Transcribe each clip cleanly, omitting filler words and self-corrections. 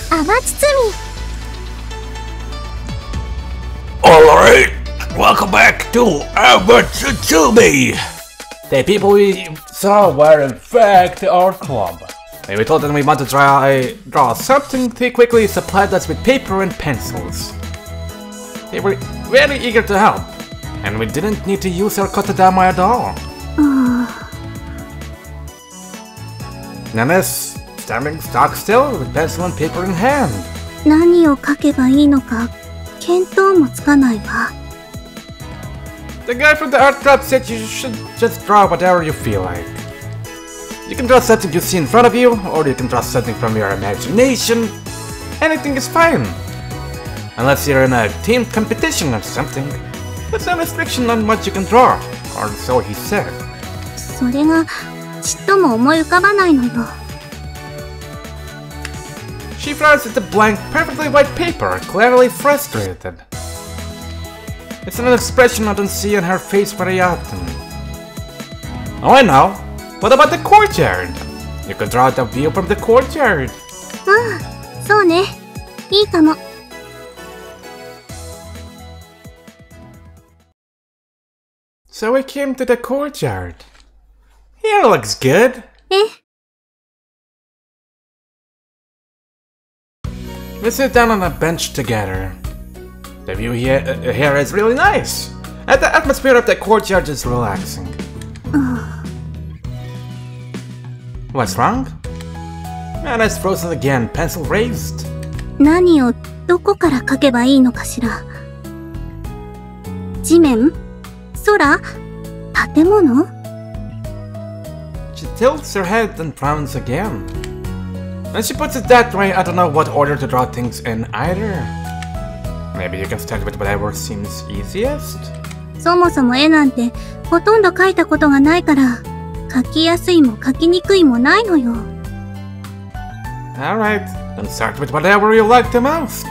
Amatsutsumi! Alright, welcome back to Amatsutsumi! The people we saw were in fact our club. And we told them we want to draw something. They quickly supplied us with paper and pencils. They were very eager to help, and we didn't need to use our kotodama at all. Nana's standing stock still with pencil and paper in hand. 何を書けばいいのか見当もつかないわ。 The guy from the art club said you should just draw whatever you feel like. You can draw something you see in front of you, or you can draw something from your imagination. Anything is fine. Unless you're in a team competition or something. There's no restriction on what you can draw, or so he said. それがちっとも思い浮かばないのよ。 She frowns at the blank, perfectly white paper, clearly frustrated. It's an expression I don't see on her face very often. Oh, I know. What about the courtyard? You could draw the view from the courtyard. ああ、そうね。いいかも。 So we came to the courtyard. Here looks good. え、 We sit down on a bench together. The view here is really nice, and the atmosphere of the courtyard is relaxing. What's wrong? Man is frozen again, pencil raised. 何をどこから書けばいいのかしら。地面、空、建物？ She tilts her head and frowns again. When she puts it that way, I don't know what order to draw things in either. Maybe you can start with whatever seems easiest? そもそも絵なんてほとんど描いたことがないから描きやすいも描きにくいもないのよ。 Alright, then start with whatever you like the most.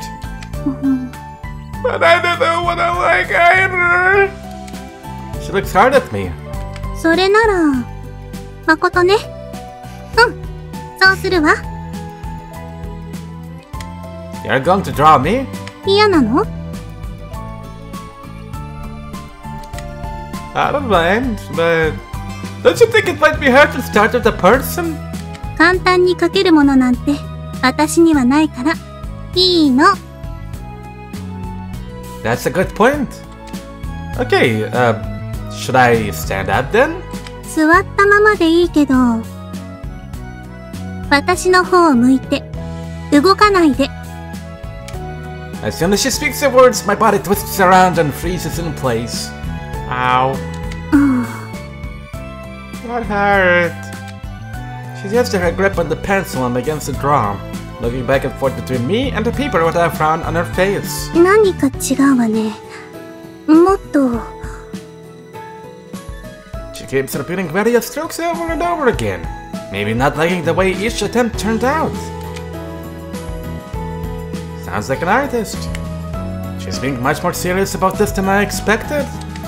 But I don't know what I like either. She looks hard at me. それなら、誠ね。そうするわ。 You're going to draw me? 嫌なの？ I don't mind, but don't you think it might be hard to start with a person? 簡単に描けるものなんて私にはないからいいの。 That's a good point. Okay, should I stand up then? 座ったままでいいけど、私の方を向いて動かないで。 As soon as she speaks the words, my body twists around and freezes in place. Ow. That hurt. She adjusts her grip on the pencil and begins to draw, looking back and forth between me and the paper with a frown on her face. 何か違うわね。もっと。 She keeps repeating various strokes over and over again, maybe not liking the way each attempt turned out. Sounds like an artist. She's being much more serious about this than I expected.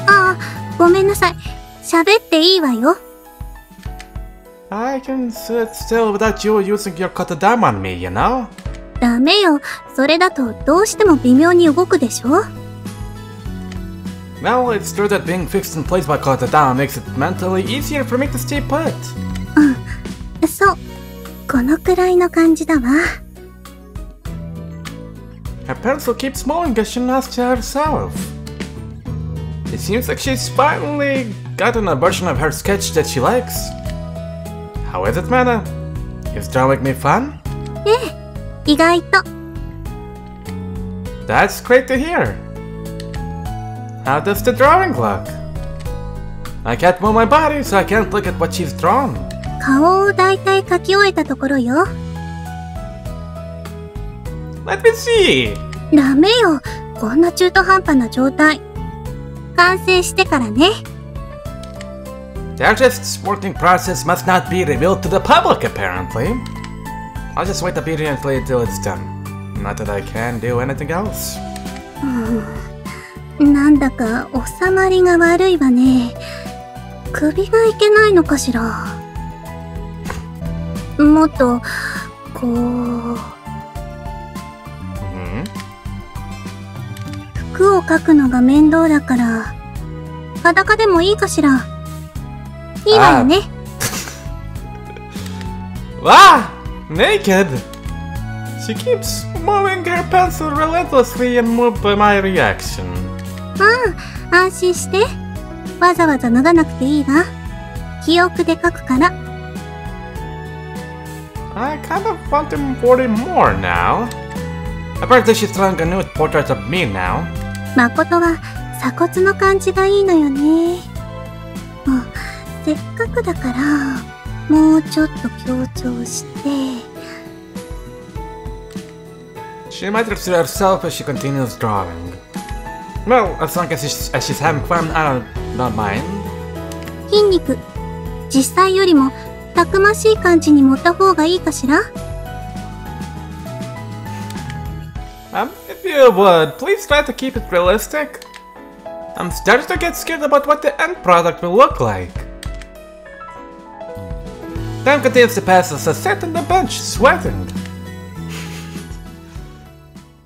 ああ、ごめんなさい。喋っていいわよ。 I can sit still without you using your kotodama on me, you know? ダメよ。それだとどうしても微妙に動くでしょ。 Well, it's true that being fixed in place by kotodama makes it mentally easier for me to stay put. そう。このくらいの感じだわ。 Her pencil keeps moving as she nods to herself. It seems like she's finally gotten a version of her sketch that she likes. How is it, Mana? Is drawing me fun? ええ、意外と。 That's great to hear. How does the drawing look? I can't move my body, so I can't look at what she's drawn. 顔をだいたい描き終えたところよ。 Let me see! ダメよ。こんな中途半端な状態。完成してからね。 The artist's working process must not be revealed to the public, apparently. I'll just wait obediently until it's done. Not that I can do anything else. なんだか収まりが悪いわね。首がいけないのかしら。もっとここう。服を描くのが面倒だから、裸でもいいかしら。いいわよね。Wow! Naked! She keeps moving her pencil relentlessly and moved by my reaction. 安心して。わざわざ脱がなくていいわ。記憶で描くから。I kind of want to embody more now. Apparently she's drawing a nude portrait of me now. 誠は鎖骨の感じがいいのよね。せっかくだから、もうちょっと強調して。She mutters to herself as she continues drawing. Well, as long as she's having fun, I don't mind. 筋肉、実際よりもたくましい感じに持った方がいいかしら？ If you would, please try to keep it realistic. I'm starting to get scared about what the end product will look like. Time continues to pass as I sit on the bench, sweating.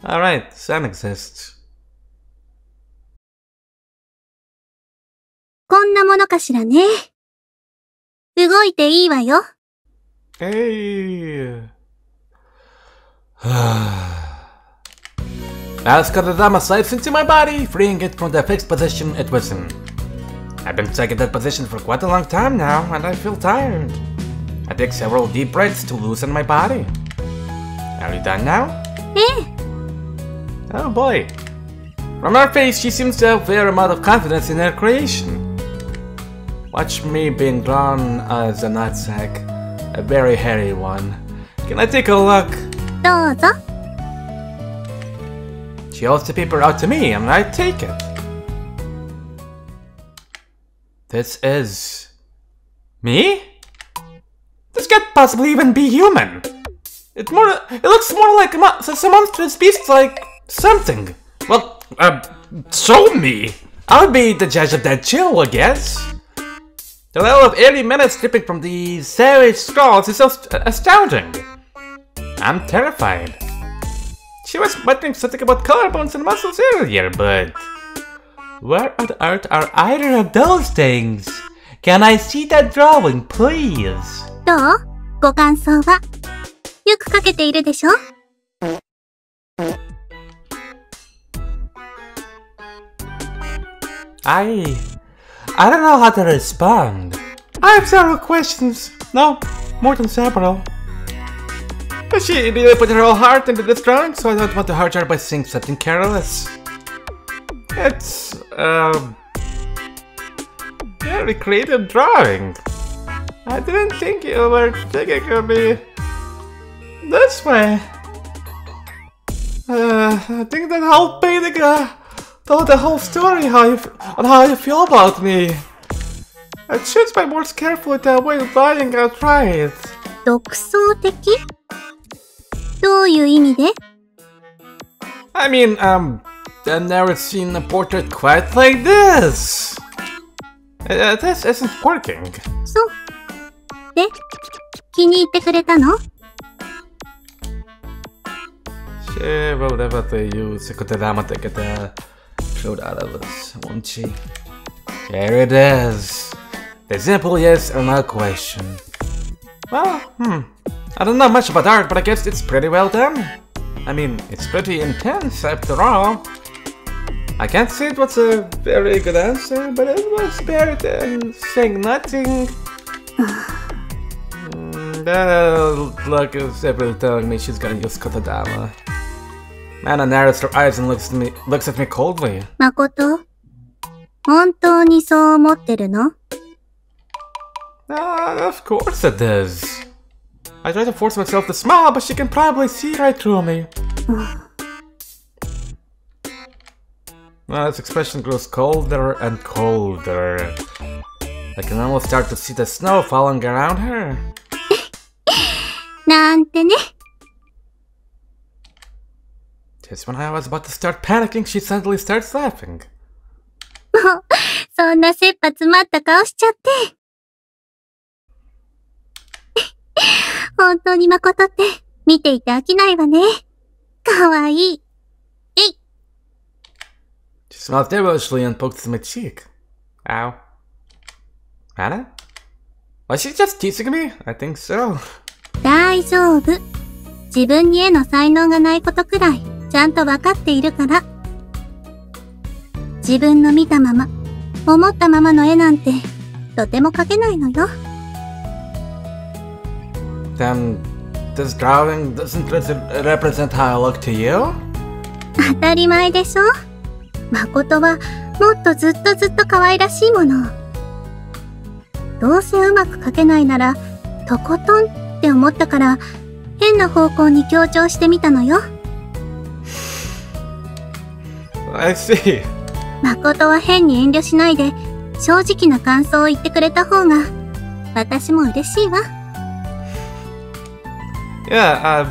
Alright, sun exists. こんなものかしらね。動いていいわよ。Hey. As kotodama slides into my body, freeing it from the fixed position it was in. I've been stuck in that position for quite a long time now, and I feel tired. I take several deep breaths to loosen my body. Are you done now? Oh boy. From her face, she seems to have a fair amount of confidence in her creation. Watch me being drawn as a nutsack, a very hairy one. Can I take a look? どうぞ。She holds the paper out to me, and I take it. This is... me? This can't possibly even be human. It looks more like some monstrous beast, like something. Well, show me. I'll be the judge of that chill, I guess. The level of airy menace dripping from these savage scrawls is astounding. I'm terrified. She was muttering something about collarbones and muscles earlier, but... where on earth are either of those things? Can I see that drawing, please? どう？ご感想は？よく描けているでしょ？ I don't know how to respond. I have several questions. No, more than several. But she really put her whole heart into this drawing, so I don't want to hurt her by saying something careless. It's, very creative drawing. I didn't think you were thinking of me this way. I think that whole painting, told the whole story on how you feel about me. I choose my words carefully to avoid lying outright. 独創的？どういう意味で？ I mean, I've never seen a portrait quite like this. This isn't working. そう。で、気に入ってくれたの？ She will definitely use a kotodama to get the truth out of us, won't she? There it is. The simple yes or no question. Well, I don't know much about art, but I guess it's pretty well done. I mean, it's pretty intense after all. I can't say it was a very good answer, but it was better than saying nothing. That look is definitely telling me she's gonna use kotodama. Mana narrows her eyes and looks at me coldly. 誠、本当にそう思ってるの？ Of course it is. I try to force myself to smile, but she can probably see right through me. This expression grows colder and colder. I can almost start to see the snow falling around her. なんてね。 Just when I was about to start panicking, she suddenly starts laughing. もう、そんな切羽詰まった顔しちゃって。本当に誠って見ていて飽きないわね。かわいい。She smiled devilishly and poked my cheek. Ow. Anna? Was she just teasing me? I think so. 大丈夫。自分に絵の才能がないことくらい、ちゃんとわかっているから。自分の見たまま、思ったままの絵なんて、とても描けないのよ。Then, this drawing doesn't represent how I look to you? 当たり前でしょ。誠は、もっとずっと可愛らしいもの。どうせうまく描けないなら、とことんって思ったから、変な方向に強調してみたのよ。I see. 誠は変に遠慮しないで、正直な感想を言ってくれた方が、私も嬉しいわ。Yeah,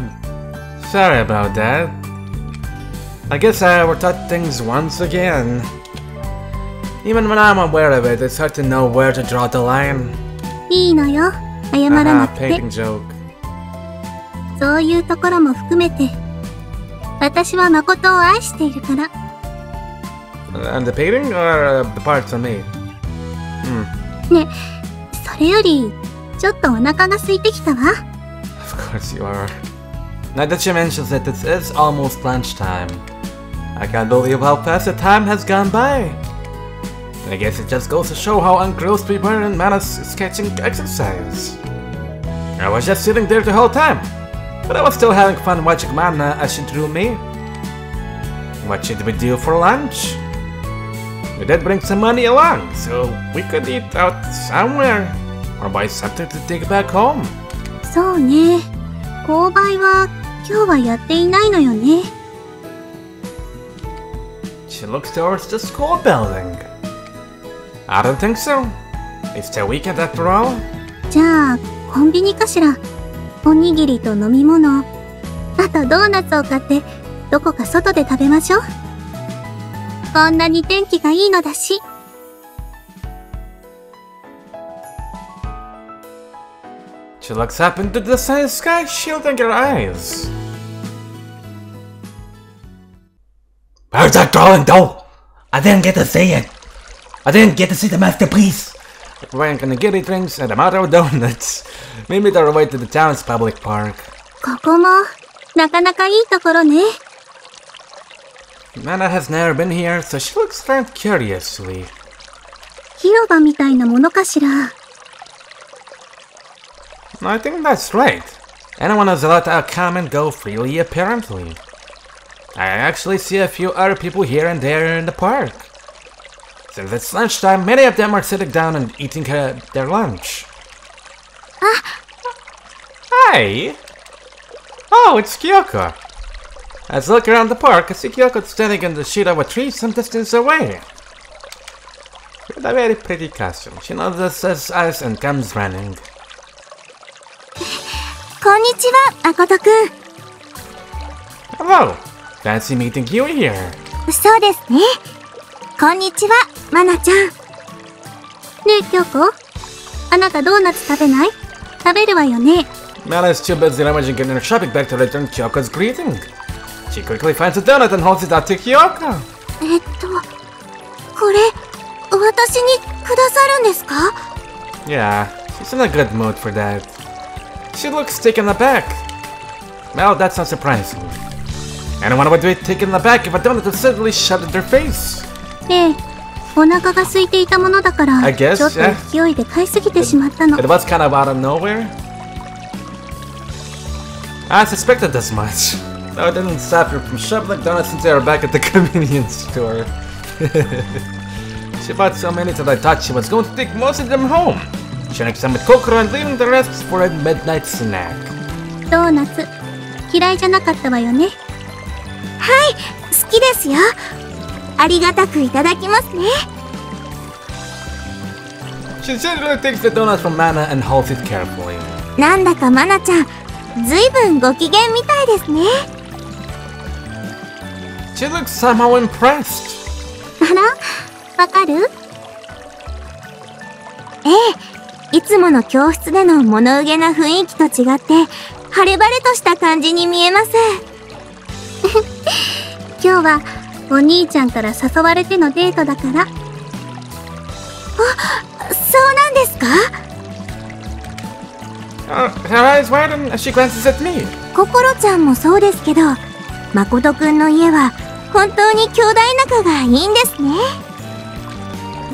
sorry about that. I guess I overthought things once again. Even when I'm aware of it, it's hard to know where to draw the line. いいのよ、謝らなくて。painting joke. そういうところも含めて、私は誠を愛しているから。And the painting or the parts on me? ね、それより、ちょっとお腹が空いてきたわ。Of course you are. Now that she mentions it, it is almost lunchtime. I can't believe how fast the time has gone by. I guess it just goes to show how engrossed we were in Mana's sketching exercise. I was just sitting there the whole time, but I was still having fun watching Mana as she drew me. What should we do for lunch? We did bring some money along, so we could eat out somewhere, or buy something to take back home. そうね。購買は今日はやっていないのよね。She looks towards the school building. I don't think so. It's the weekend after all. じゃあ、コンビニかしら。おにぎりと飲み物。あとドーナツを買って、どこか外で食べましょう。こんなに天気がいいのだし。She looks up into the sunny sky, shielding her eyes. Where's that drawing, though? I didn't get to see it. I didn't get to see the masterpiece. Wearing nigiri drinks and a matter of donuts. We made our way to the town's public park. ここも、なかなかいいところね。Mana has never been here, so she looks around curiously. 広場みたいなものかしら。I think that's right. Anyone is allowed to come and go freely, apparently. I actually see a few other people here and there in the park. Since it's lunchtime, many of them are sitting down and eating their lunch. Hi! Oh, it's Kyouko. As I look around the park, I see Kyouko standing in the shade of a tree some distance away. With a very pretty costume, she notices us and comes running. こんにちは、誠くん。Hello! Fancy meeting you here. そうですね。こんにちは、マナちゃん。ねえ、京子。あなたドーナツ食べない？食べるわよね。Mana is too busy rummaging in her shopping bag to return Kyoko's greeting. She quickly finds a donut and holds it out to Kyouko. これ、私にくださるんですか？ Yeah, she's in a good mood for that. She looks taken aback. Well, that's not surprising. Anyone would be taken aback if a donut was suddenly shoved in their face. ええ、お腹が空いていたものだから、 I guess, ちょっと勢いで買いすぎてしまったの。 It was kind of out of nowhere. I suspected as much. No, it didn't stop her from shoveling donuts into her back at the convenience store. She bought so many that I thought she was going to take most of them home, sharing some with Kokoro and leaving the rest for a midnight snack. ドーナツ、嫌いじゃなかったわよね。はい、好きですよ。ありがたくいただきますね。She generally takes the donut from Mana and holds it carefully. なんだかマナちゃん、ずいぶんご機嫌みたいですね。She looks somehow impressed. あら、わかる？ええ、いつもの教室での物憂げな雰囲気と違って、晴れ晴れとした感じに見えます。今日はお兄ちゃんから誘われてのデートだから。あ、そうなんですか？ Her eyes widen as she glances at me. ココロちゃんもそうですけど、誠くんの家は本当に兄弟仲がいいんですね。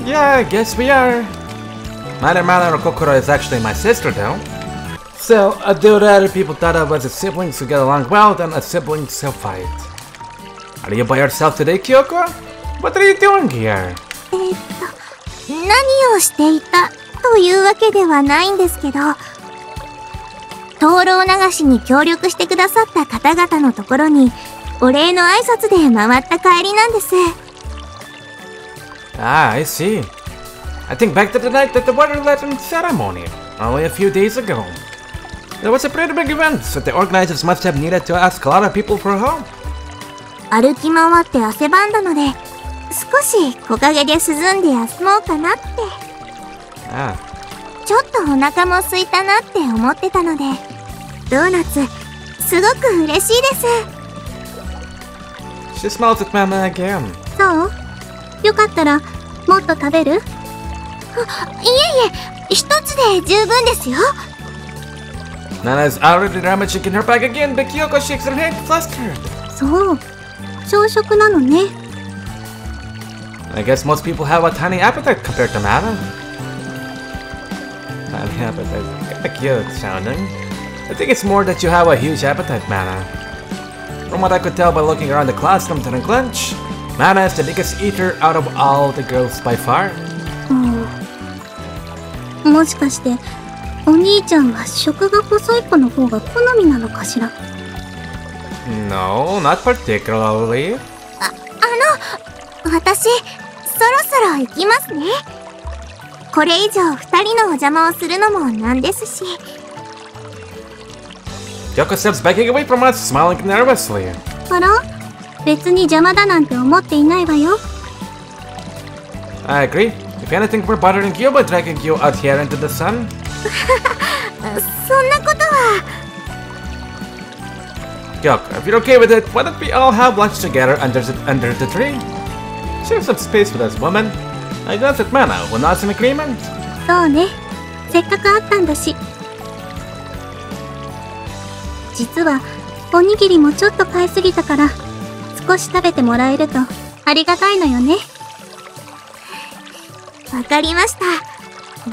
Yeah, I guess we are. Neither Mana nor Kokoro is actually my sister, though. So, I'd do rather people thought of as a siblings who get along well than a siblings who fight. Are you by yourself today, Kyouko? What are you doing here? 何をしていたというわけではないんですけど、灯籠流しに協力してくださった方々のところにお礼の挨拶で回った帰りなんです。Ah, I see. I think back to the night at the water legend ceremony, only a few days ago. It was a pretty big event, so the organizers must have needed to ask a lot of people for help. 歩き回って汗ばんだので、少し木陰で涼んで休もうかなって。Ah. ちょっとお腹も空いたなって思ってたので、ドーナツ、すごく嬉しいです。She smiles at Mana again. そう？よかったら、もっと食べる？いえいえ、一つで十分ですよ。Nana's already rummaging in her bag again, but Kyouko shakes her head flustered. そう、朝食なのね。I guess most people have a tiny appetite compared to Mana. Tiny appetite, kinda cute sounding. I think it's more that you have a huge appetite, Mana. From what I could tell by looking around the classroom during lunch, Mana is the biggest eater out of all the girls by far. もしかして、お兄ちゃんは食が細い子の方が好みなのかしら？ No, not particularly. 私、そろそろ行きますね。これ以上二人のお邪魔をするのもなんですし。Kyouko steps backing away from us, smiling nervously. あら？別に邪魔だなんて思っていないわよ。I agree. If anything, we're bothering you by dragging you out here into the sun. そんなことは。Kyouko, if you're okay with it, why don't we all have lunch together under the tree? Share some space with us, woman. I guess that Mana will not in agreement. そうね。せっかく会ったんだし。実は、おにぎりもちょっと買いすぎたから、少し食べてもらえるとありがたいのよね。わかりました。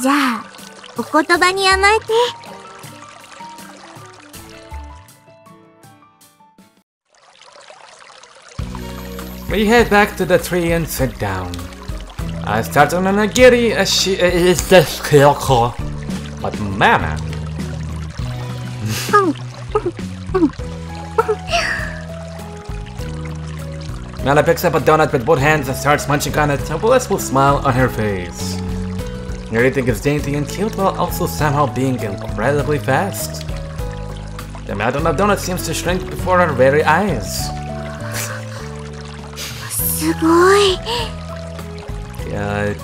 じゃあ、お言葉に甘えて。We head back to the tree and sit down. I start on a giddy as she is the Kyouko. But Mana. Mana picks up a donut with both hands and starts munching on it, a blissful smile on her face. Everything is dainty and cute while also somehow being incredibly fast. The mountain of donuts seems to shrink before our very eyes. すごい。God.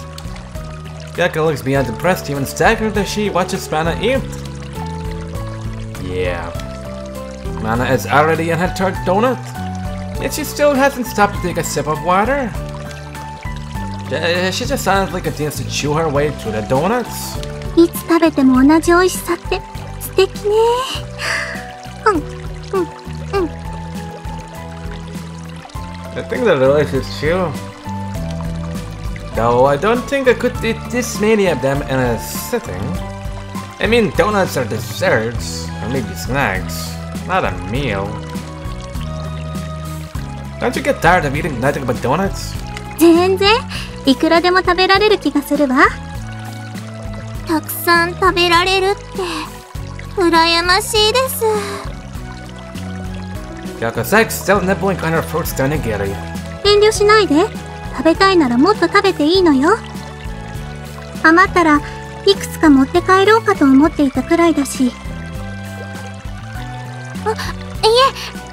Kyouko looks beyond impressed, even staggered as she watches Mana eat. Yeah. Mana is already in her third donut. Yet she still hasn't stopped to take a sip of water. She just silently continues to chew her way through the donuts. いつ食べても同じ美味しさって素敵ね。I think they're delicious too. Though I don't think I could eat this many of them in a sitting. I mean, donuts are desserts, or maybe snacks, not a meal. Don't you get tired of eating nothing but donuts? 全然いくらでも食べられる気がするわ。たくさん食べられるって羨ましいです。Kyouko's still nibbling on her fruits onigiri. 遠慮しないで。食べたいならもっと食べていいのよ。余ったらいくつか持って帰ろうかと思っていたくらいだし。いえ、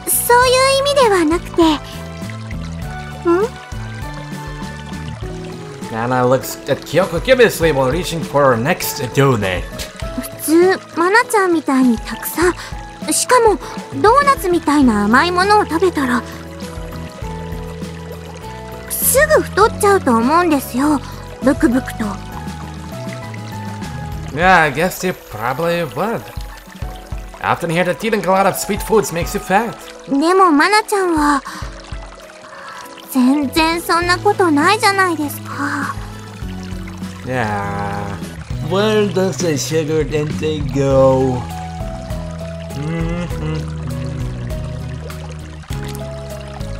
そういう意味ではなくて。Nana looks at Kyouko curiously while reaching for her next donut. 普通、マナちゃんみたいにたくさんしかもドーナツみたいな甘いものを食べたらすぐ太っちゃうと思うんですよ、ブクブクと。Yeah, I guess you probably would. I often hear that eating a lot of sweet foods makes you fat. でもマナちゃんは全然そんなことないじゃないですか。Yeah. Where does the sugar intake go?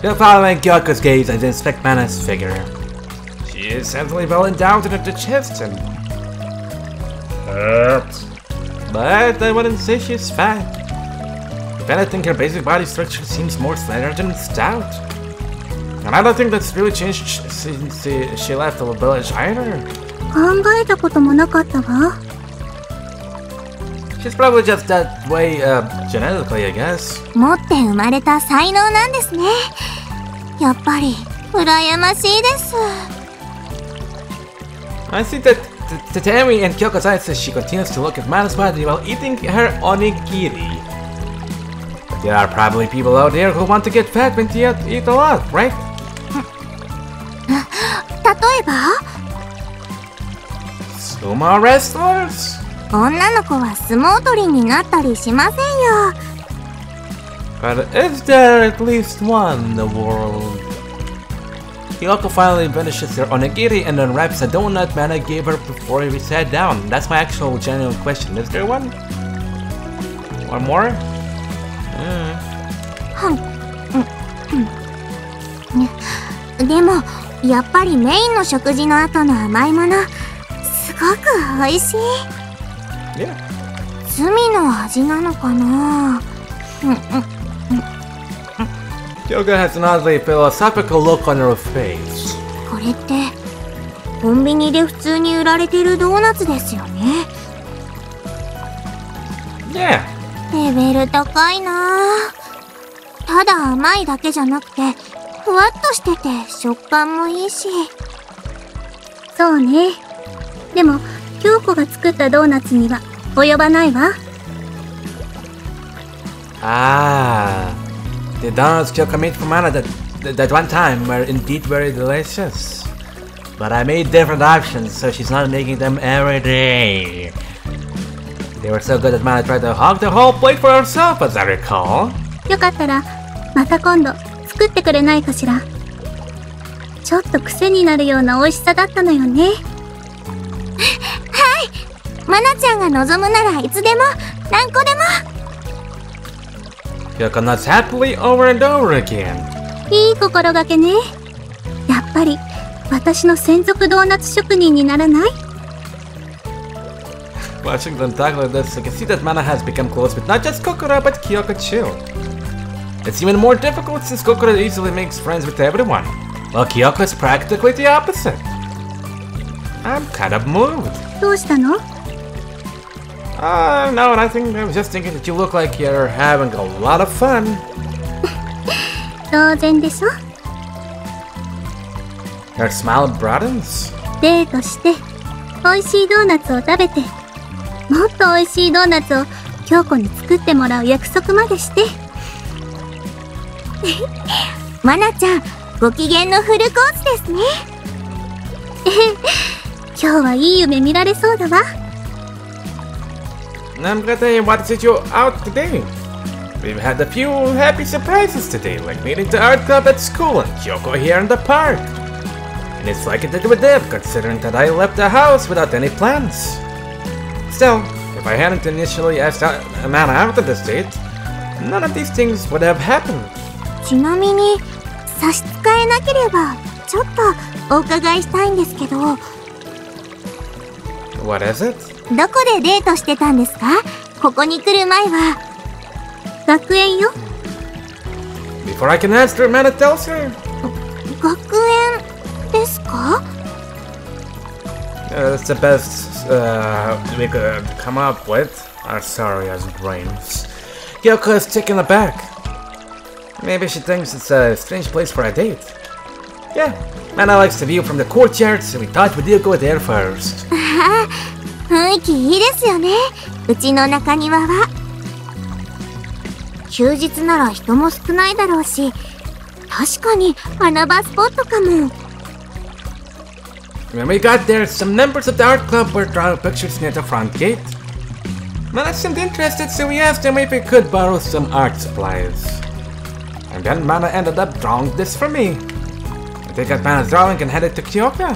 You're following Kyouko's gaze as they inspect Mana's figure. She is certainly well endowed in her digestion. But I wouldn't say she's fat. If anything, her basic body structure seems more slender than stout. And I don't think that's really changed since she left the village either. 考えたこともなかったわ。She's probably just that way, genetically, I guess. 持って生まれた才能なんですね。やっぱり羨ましいです。I think that Tatami and Kyoko's eyes as she continues to look at Mana's body while eating her onigiri. But there are probably people out there who want to get fat when they eat a lot, right? 例えばSumo wrestlers? 女の子は相撲取りになったりしませんよ。But is there at least one in the world? Kyouko finally finishes her onigiri and unwraps a donut Mana gave her before we sat down. That's my actual genuine question. Is there one? One more? でもやっぱりメインの食事の後の甘いものすごく美味しい。Yeah. 罪の味なのかな。Kyouko has an oddly philosophical look on her face. これってコンビニで普通に売られてるドーナツですよね。Yeah. レベル高いな。ただ甘いだけじゃなくてふわっとしてて食感もいいし。そうね。でも京子が作ったドーナツには及ばないわ。Ah, the donuts Kyouko made for Mana that one time were indeed very delicious. But I made different options, so she's not making them every day. They were so good that Mana tried to hog the whole plate for herself, as I recall. よかったらまた今度作ってくれないかしら。ちょっと癖になるような美味しさだったのよね。はい、マナちゃんが望むならいつでも何個でも。Kyouko nods happily over and over again. いい心がけね。やっぱり私の専属ドーナツ職人にならない？ Watching them talk like this, I can see that Mana has become close with not just Kokoro but Kyouko too. It's even more difficult since Kokoro easily makes friends with everyone, while Kyouko is practically the opposite. I'm kind of moved. どうしたの？ No, nothing. I was just thinking that you look like you're having a lot of fun. 当然でしょ。 Her smile broadens. デートして美味しいドーナツを食べてもっと美味しいドーナツを京子に作ってもらう約束までして。マナちゃんご機嫌のフルコースですね。今日はいい夢見られそうだわ。I'm glad I invited you out today. We've had a few happy surprises today, like meeting the art club at school and Kyouko here in the park. And it's like it did with Deb, considering that I left the house without any plans. Still, if I hadn't initially asked Mana out on this date, none of these things would have happened. ちなみに差し支えなければちょっとお伺いしたいんですけど。 What is it? どこでデートしてたんですか？ここに来る前は。学園よ。 Before I can answer, Mana tells her. 学園ですか？ That's the best we could come up with. Our sorry as brains. Kyouko is taken aback. Maybe she thinks it's a strange place for a date. Yeah, Mana likes the view from the courtyard, so we thought we'd go there first. 雰囲気いいですよね。うちの中庭は。休日なら人も少ないだろうし、確かに穴場スポットかも。When we got there, some members of the art club were drawing pictures near the front gate. Mana seemed interested, so we asked them if we could borrow some art supplies. And then Mana ended up drawing this for me. I took out Mana's drawing and headed to Kyouko.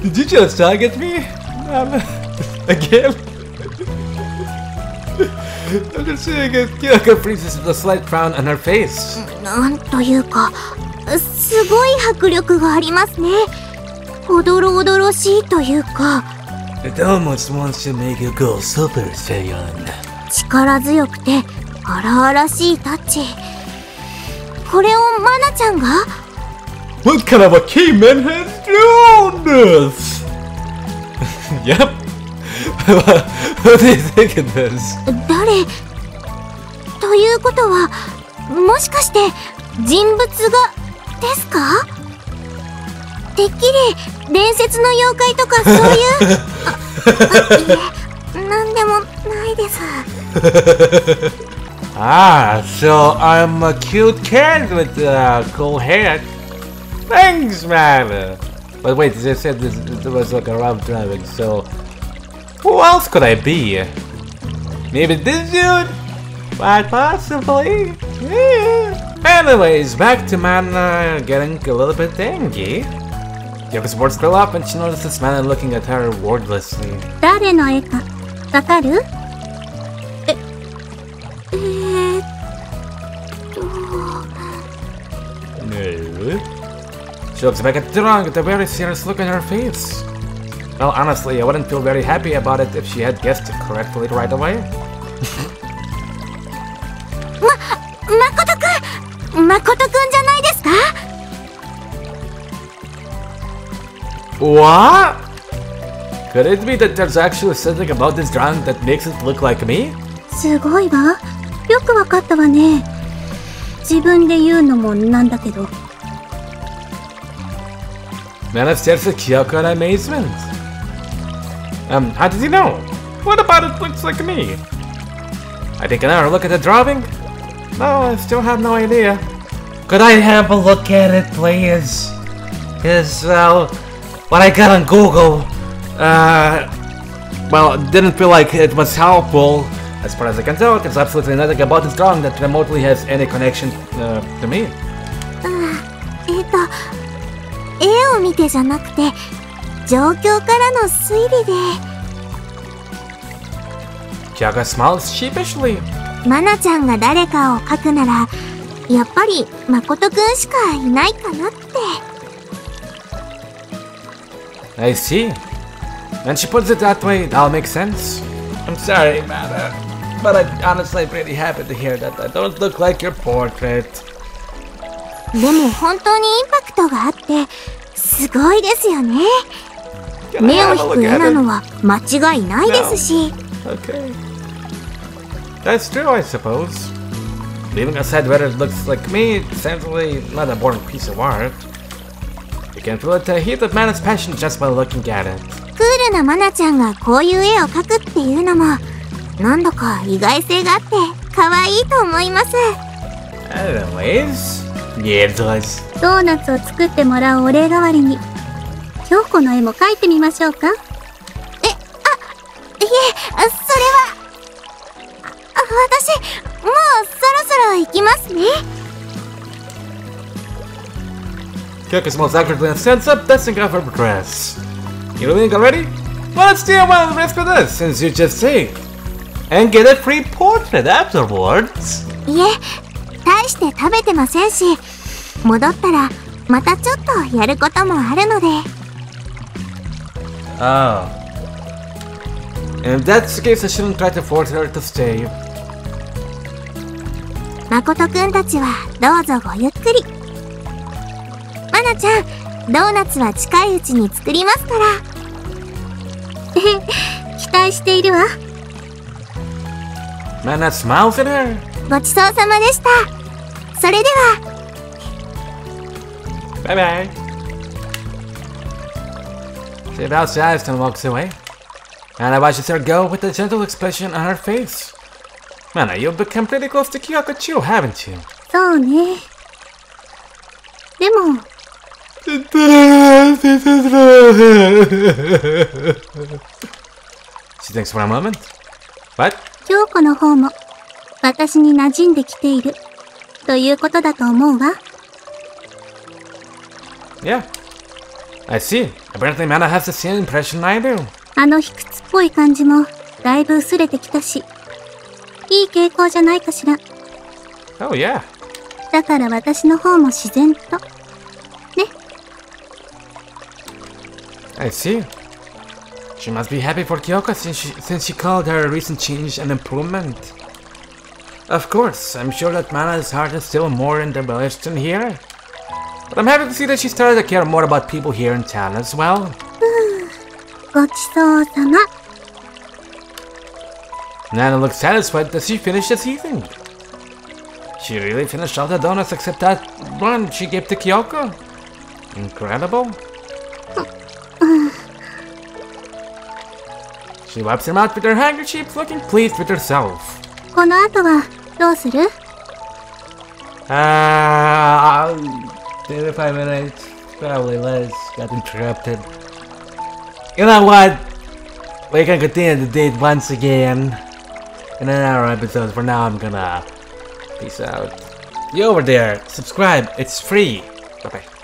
Did you just target me? Again? I'm just saying it. Kyouko freezes with a slight frown on her face. なんというか、すごい迫力がありますね。おどろおどろしいというか。It almost wants to make you go Super Saiyan. 力強くて荒々しいタッチ。これをマナちゃんが What kind of a caveman has drawn this? Yep. What do you think of this? 誰ということは、もしかして人物がですか？てっきり伝説の妖怪とかそういういえ、なんでもないです。Ah, so I'm a cute cat with cool hair. Thanks, man. But wait, they said there was like a rough driving, so who else could I be? Maybe this dude? Quite possibly. Yeah. Anyways, back to Mana getting a little bit angry. Kyouko's words fill up and she notices Mana looking at her wordlessly. 誰の絵かわかる？No. She looks back at the drawing with a very serious look on her face. Well, honestly, I wouldn't feel very happy about it if she had guessed it correctly right away. 誠くんじゃないですか？ What? Could it be that there's actually something about this drawing that makes it look like me? すごいわ。よくわかったわね。自分で言うのもなんだけど。Mana stares at Kyouko in amazement. How did you know? What about it looks like me? I take another look at the drawing. No, I still have no idea. Could I have a look at it, please? Cause, what I got on Google, well, it didn't feel like it was helpful. As far as I can tell, there's absolutely nothing about this drawing that remotely has any connection to me. 絵を見てじゃなくて、状況からの推理で。Kyouko smiles sheepishly. マナちゃんが誰かを描くなら、やっぱり誠くんしかいないかなって。I see. And she puts it that way, it all makes sense. I'm sorry, Mana, but I'm honestly pretty happy to hear that I don't look like your portrait. でも本当にインパクトがあって、すごいですよね。目を引く絵なのは間違いないですし。Okay. That's true, I suppose. Leaving aside whether it looks like me, it's essentially not a boring piece of art. You can feel the heat of Mana's passion just by looking at it. クールなマナちゃんがこういう絵を描くっていうのも、なんだか意外性があって可愛いと思います。Anyways, yeah, it does. ドーナツを作ってもらうお礼代わりに、京子の絵も描いてみましょうか。いえ、それは。私、もうそろそろ行きますね。Kyouko smiles awkwardly and stands up, dusting off her dress. You leaving already? Well, let's do one of the rest of this, since you just saved. And get a free portrait afterwards. いえ、大して食べてませんし、戻ったらまたちょっとやることもあるので。Oh. And if that's the case, I shouldn't try to force her to stay. 誠くんたちはどうぞごゆっくり。マナちゃん、ドーナツは近いうちに作りますから。期待しているわ。Mana smiles at her. ごちそうさまでした。それでは。Bye bye. She bows her eyes and walks away. And I watched her go with a gentle expression on her face. Mana, you've become pretty close to Kyouko too, haven't you? そうね。でも、 She thinks for a moment. What? 京子の方も私に馴染んできているということだと思うわ。Yeah. I see. Apparently Mana has the same impression I do. あの卑屈っぽい感じもだいぶ薄れてきたし、いい傾向じゃないかしら。 Oh yeah. だから私の方も自然と。ね。 I see. She must be happy for Kyouko since she called her a recent change an improvement. Of course, I'm sure that Mana's heart is still more in the village than here. But I'm happy to see that she started to care more about people here in town as well. ごちそうさま。 Nana looks satisfied that she finished this evening. She really finished all the donuts except that one she gave to Kyouko. Incredible. She wipes her mouth with her handkerchief, looking pleased with herself. この後はどうする？ 25 minutes. Probably less. Got interrupted. You know what? We can continue the date once again in another episode. For now, I'm gonna peace out. You over there, subscribe. It's free. Bye bye.